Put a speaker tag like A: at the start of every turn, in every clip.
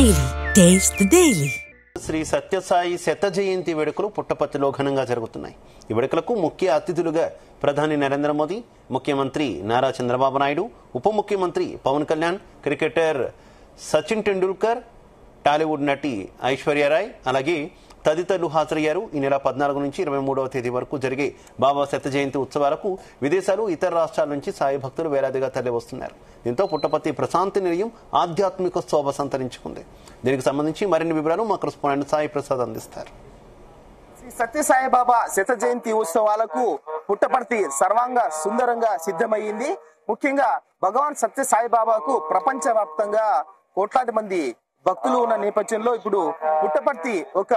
A: Daily. Taste the Daily.
B: Shri Sathya Sai శత జయంతి వేడుకలు పుట్టపర్తిలో ఘనంగా జరుగుతున్నాయి. ఈ వేడుకలకు ముఖ్య అతిథులుగా ప్రధాని నరేంద్ర మోదీ, ముఖ్యమంత్రి నారా చంద్రబాబు నాయుడు, ఉప ముఖ్యమంత్రి పవన్ కళ్యాణ్, క్రికెటర్ సచిన్ టెండూల్కర్, టాలీవుడ్ నటి ఐశ్వర్య రాయ్ అలాగే తదితరులు హాజరయ్యారు. ఈ నెల 14 నుంచి 23వ తేదీ వరకు జరిగే బాబా శత జయంతి ఉత్సవాలకు విదేశాలు, ఇతర రాష్ట్రాల నుంచి సాయి భక్తులు వేలాదిగా తరలి వస్తున్నారు. దీంతో పుట్టపర్తి ప్రశాంతి నిలయం ఆధ్యాత్మిక శోభ సంతరించుకుంది. దీనికి సంబంధించి మరిన్ని వివరాలు మా కరెస్పాండెంట్ సాయి ప్రసాద్ అందిస్తారు.
C: శ్రీ సత్యసాయి బాబా శత జయంతి ఉత్సవాలకు పుట్టపర్తి సర్వాంగ సుందరంగా సిద్ధమయ్యింది. ముఖ్యంగా భగవాన్ సత్యసాయి బాబాకు ప్రపంచ వ్యాప్తంగా కోట్లాది మంది భక్తులు ఉన్న నేపథ్యంలో ఇప్పుడు పుట్టపర్తి ఒక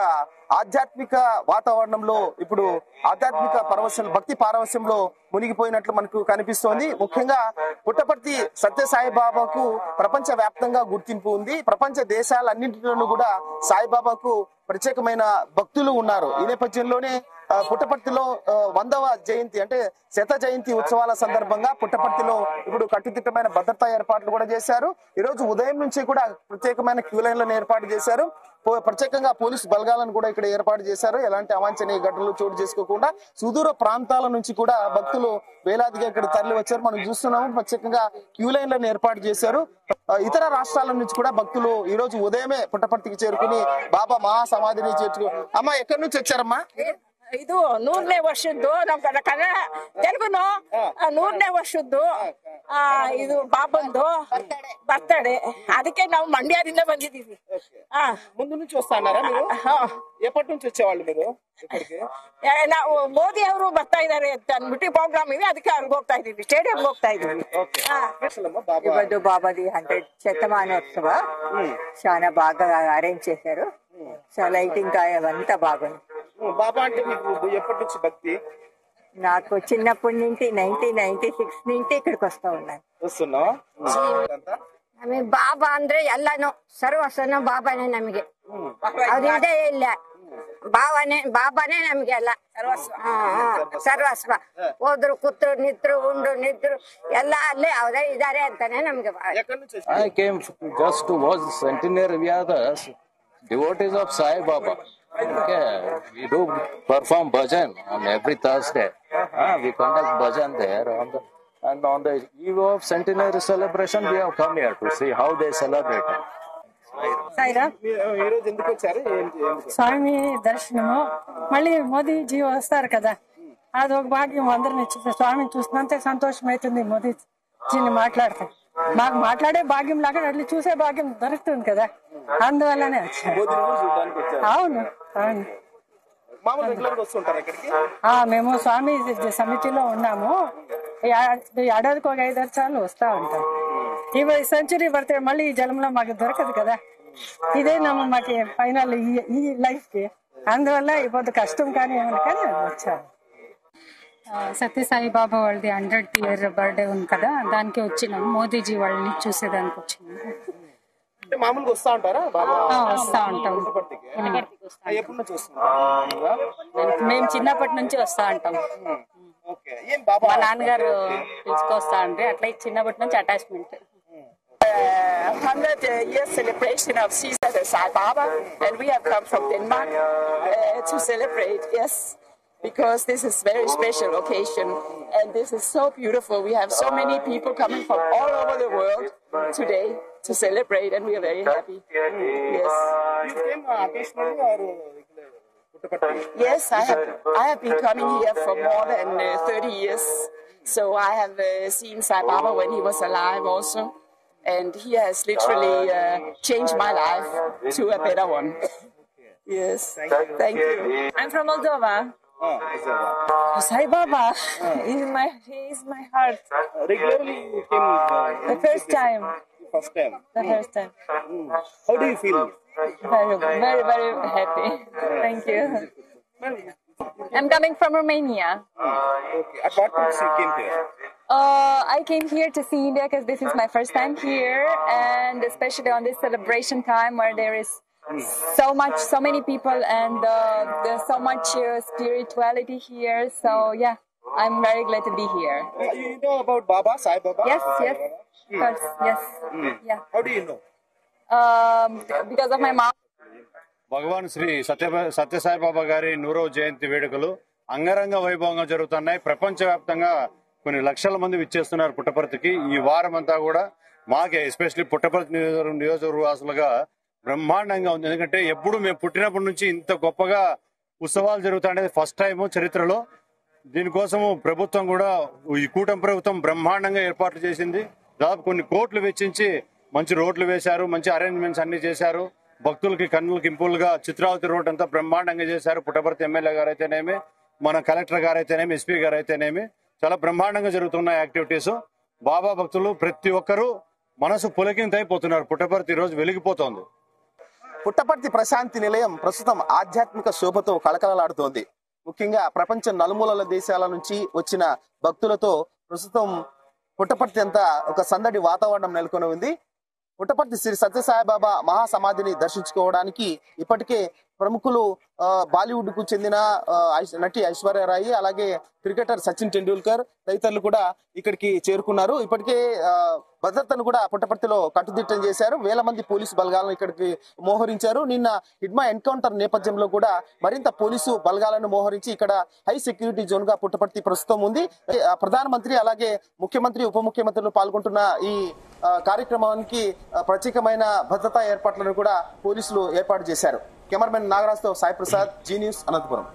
C: ఆధ్యాత్మిక వాతావరణంలో, ఇప్పుడు ఆధ్యాత్మిక పరవశం, భక్తి పారవశ్యంలో మునిగిపోయినట్లు మనకు కనిపిస్తోంది. ముఖ్యంగా పుట్టపర్తి సత్యసాయి బాబాకు ప్రపంచ వ్యాప్తంగా గుర్తింపు ఉంది. ప్రపంచ దేశాలన్నింటిలోనూ కూడా సాయిబాబాకు ప్రత్యేకమైన భక్తులు ఉన్నారు. ఈ నేపథ్యంలోనే పుట్టపర్తిలో 100వ జయంతి అంటే శత జయంతి ఉత్సవాల సందర్భంగా పుట్టపర్తిలో ఇప్పుడు కట్టుదిట్టమైన భద్రతా ఏర్పాట్లు కూడా చేశారు. ఈ రోజు ఉదయం నుంచి కూడా ప్రత్యేకమైన క్యూ లైన్లను ఏర్పాటు చేశారు. ప్రత్యేకంగా పోలీసు బలగాలను కూడా ఇక్కడ ఏర్పాటు చేశారు. ఎలాంటి అవాంఛనీయ ఘటనలు చోటు చేసుకోకుండా సుదూర ప్రాంతాల నుంచి కూడా భక్తులు వేలాదిగా ఇక్కడ తరలి వచ్చారు. మనం చూస్తున్నాము, ప్రత్యేకంగా క్యూ లైన్లను ఏర్పాటు చేశారు. ఇతర రాష్ట్రాల నుంచి కూడా భక్తులు ఈ రోజు ఉదయమే పుట్టపర్తికి చేరుకుని బాబా మహాసమాధిని చేర్చుకు. అమ్మా, ఎక్కడి నుంచి వచ్చారమ్మా?
D: ಇದು 100ನೇ ವರ್ಷದ್ದು ನಮ್ ಕನ್ನಡ ತೆಲುಗುನು 100ನೇ ವರ್ಷದ್ದು ಇದು ಬಾಬಂದು ಬರ್ತಡೆ. ಅದಕ್ಕೆ ನಾವು ಮಂಡ್ಯದಿಂದ ಬಂದಿದ್ದೀವಿ.
C: ముందు నుంచి వస్తున్నారా మీరు? ఎప్పటి నుంచి వచ్చేవాళ్ళు మీరు ఇక్కడికి?
D: ನಾವು ಮೋದಿ ಅವರು ಬರ್ತಾ ಇದಾರೆ ಅಂತ ಅಂದ್ಬಿಟ್ಟು ಪ್ರೋಗ್ರಾಮ್ ಇದೆ, ಅದಕ್ಕೆ ಅಲ್ಲಿಗೆ ಹೋಗ್ತಾ ಇದೀವಿ, ಸ್ಟೇಡಿಯಂ ಹೋಗ್ತಾ ಇದೀವಿ.
E: ಇವತ್ತು బాబాది 100 శతమానోత్సవ చాలా బాగా అరేంజ్ చేశారు. లైటింగ్ అవంతా బాగుంది.
C: బాబా అంటే మీకు ఎప్పటి నుంచి భక్తి?
E: నాకు చిన్నప్పటి నుంచి 1996 నుంచి ఇక్కడికి వస్తా ఉన్నాను.
C: వస్తున్నావా?
F: ನಮಗೆ ಬಾಬಾ ಅಂದ್ರೆ ಎಲ್ಲಾನು ಸರ್ವಸ್ವನು ಬಾಬಾನೇ ನಮಗೆ. ಅವ್ರಿಲ್ಲದೆ ಇಲ್ಲ, ಬಾಬಾನೇ ನಮ್ಗೆ ಎಲ್ಲ ಸರ್ವಸ್ವ. ಹೋದ್ರು ಕೂತ್ರು ನಿತ್ರು ಉಂಡ್ರು ನಿದ್ರು ಎಲ್ಲ ಅಲ್ಲೇ ಅವರೇ ಇದಾರೆ ಅಂತಾನೆ ನಮ್ಗೆ.
G: I came just to watch the centenary. We are the devotees of Sai Baba. Okay, we do perform bhajan on every Thursday. We conduct bhajan there on the eve of centenary celebration. We have come here to see how they celebrate it.
H: స్వామి దర్శనము, మళ్ళీ మోదీజీ వస్తారు కదా, అది ఒక భాగ్యం. అందరిని చూస్తే స్వామిని చూసినంతే సంతోషం అవుతుంది. మోదీజీని మాట్లాడతాం, మాకు మాట్లాడే భాగ్యం లాగా అట్లా చూసే భాగ్యం దొరుకుతుంది కదా, అందువల్లనే వచ్చాను. అవును అవును, మేము స్వామి సమితిలో ఉన్నాము. ఏడాదికి ఒక 5-6 సార్లు వస్తా ఉంటాం. ఇవి సెంచరీ పడితే మళ్ళీ ఈ జలంలో మాకు దొరకదు కదా, ఇదే మాకు ఫైనల్ ఈ లైఫ్ కి. అందువల్ల ఇప్పుడు కష్టం కానీ ఏమన్నా కానీ వచ్చాను.
I: సత్యసాయి బాబా వాళ్ళది 100th ఇయర్ బర్త్డే ఉంది కదా, దానికి వచ్చినాం. మోదీజీ వాళ్ళని చూసేదానికి వచ్చినాం.
C: మామూలుగా వస్తా ఉంటారా?
I: వస్తా ఉంటాం. మేము చిన్నప్పటి నుంచి వస్తా ఉంటాం. మా నాన్నగారు పిలుచుకొస్తా అంటే అట్లా చిన్నప్పటి నుంచి attachment.
D: 100 years celebration of Sri Sathya Baba, and we have come from Denmark to celebrate. Yes, because this is very special occasion and this is so beautiful. We have so many people coming from all over the world today to celebrate, and we are very happy. Yes.
C: You came occasionally or
D: Yes, I have been coming here for more than 30 years. So I have seen Sai Baba when he was alive also, and he has literally changed my life to a better one. Yes, thank you.
J: I'm from Moldova. Sai Baba he is my heart.
C: Regularly you came?
J: The first time.
C: First time.
J: The first time.
C: How do you feel?
J: Very, very, very happy. Thank you. I'm coming from Romania.
C: Okay. At what time you came here?
J: I came here to see India because this is my first time here, and especially on this celebration time where there is so many people and there's so much spirituality here. So yeah, I'm very glad to be here.
C: You know about Baba, Sai Baba?
J: Yes, yes. Of course, yes. Yeah.
C: How do you know?
J: because of my mom.
K: భగవాన్ శ్రీ సత్యసాయిబాబా గారి 100వ జయంతి వేడుకలు అంగరంగ వైభవంగా జరుగుతున్నాయి. ప్రపంచవ్యాప్తంగా కొన్ని లక్షల మంది విచ్చేస్తున్నారు పుట్టపర్తికి. ఈ వారం అంతా కూడా మాకే ఎస్పెషల్లీ పుట్టపర్తి నియోజకవర్గవాసులుగా బ్రహ్మాండంగా ఉంది. ఎందుకంటే ఎప్పుడు మేము పుట్టినప్పటి నుంచి ఇంత గొప్పగా ఉత్సవాలు జరుగుతాయి, ఫస్ట్ టైం చరిత్రలో. దీనికోసము ప్రభుత్వం కూడా, ఈ కూటమి ప్రభుత్వం బ్రహ్మాండంగా ఏర్పాట్లు చేసింది. దాదాపు కొన్ని కోట్లు వెచ్చించి మంచి రోడ్లు వేశారు, మంచి అరేంజ్మెంట్స్ అన్ని చేశారు. భక్తులకి కన్నులకి ఇంపులుగా చిత్రావతి రోడ్ అంతా బ్రహ్మాండంగా చేశారు. పుట్టపర్తి ఎమ్మెల్యే గారు అయితేనేమి, మన కలెక్టర్ గారు అయితేనేమి, ఎస్పీ గారు అయితేనేమి, చాలా బ్రహ్మాండంగా జరుగుతున్నాయి యాక్టివిటీస్. బాబా భక్తులు ప్రతి ఒక్కరూ మనసు పులకింతైపోతున్నారు. పుట్టపర్తి ఈ రోజు వెలిగిపోతోంది.
C: పుట్టపర్తి ప్రశాంతి నిలయం ప్రస్తుతం ఆధ్యాత్మిక శోభతో కళకళలాడుతోంది. ముఖ్యంగా ప్రపంచ నలుమూలల దేశాల నుంచి వచ్చిన భక్తులతో ప్రస్తుతం పుట్టపర్తి అంతా ఒక సందడి వాతావరణం నెలకొని ఉంది. పుట్టపర్తి శ్రీ సత్యసాయిబాబా మహాసమాధిని దర్శించుకోవడానికి ఇప్పటికే ప్రముఖులు, బాలీవుడ్ కు చెందిన నటి ఐశ్వర్యరాయి, అలాగే క్రికెటర్ సచిన్ టెండూల్కర్ తదితరులు కూడా ఇక్కడికి చేరుకున్నారు. ఇప్పటికే భద్రతను కూడా పుట్టపర్తిలో కట్టుదిట్టం చేశారు. వేల మంది పోలీసు బలగాలను ఇక్కడికి మోహరించారు. నిన్న హిడ్మా ఎన్కౌంటర్ నేపథ్యంలో కూడా మరింత పోలీసు బలగాలను మోహరించి ఇక్కడ హై సెక్యూరిటీ జోన్ గా పుట్టపర్తి ప్రస్తుతం ఉంది. ప్రధానమంత్రి అలాగే ముఖ్యమంత్రి, ఉప ముఖ్యమంత్రులు పాల్గొంటున్న ఈ కార్యక్రమానికి ప్రత్యేకమైన భద్రతా ఏర్పాట్లను కూడా పోలీసులు ఏర్పాటు చేశారు. కెమెరామెన్ నాగరాజ్తో సాయి ప్రసాద్, జీ న్యూస్, అనంతపురం.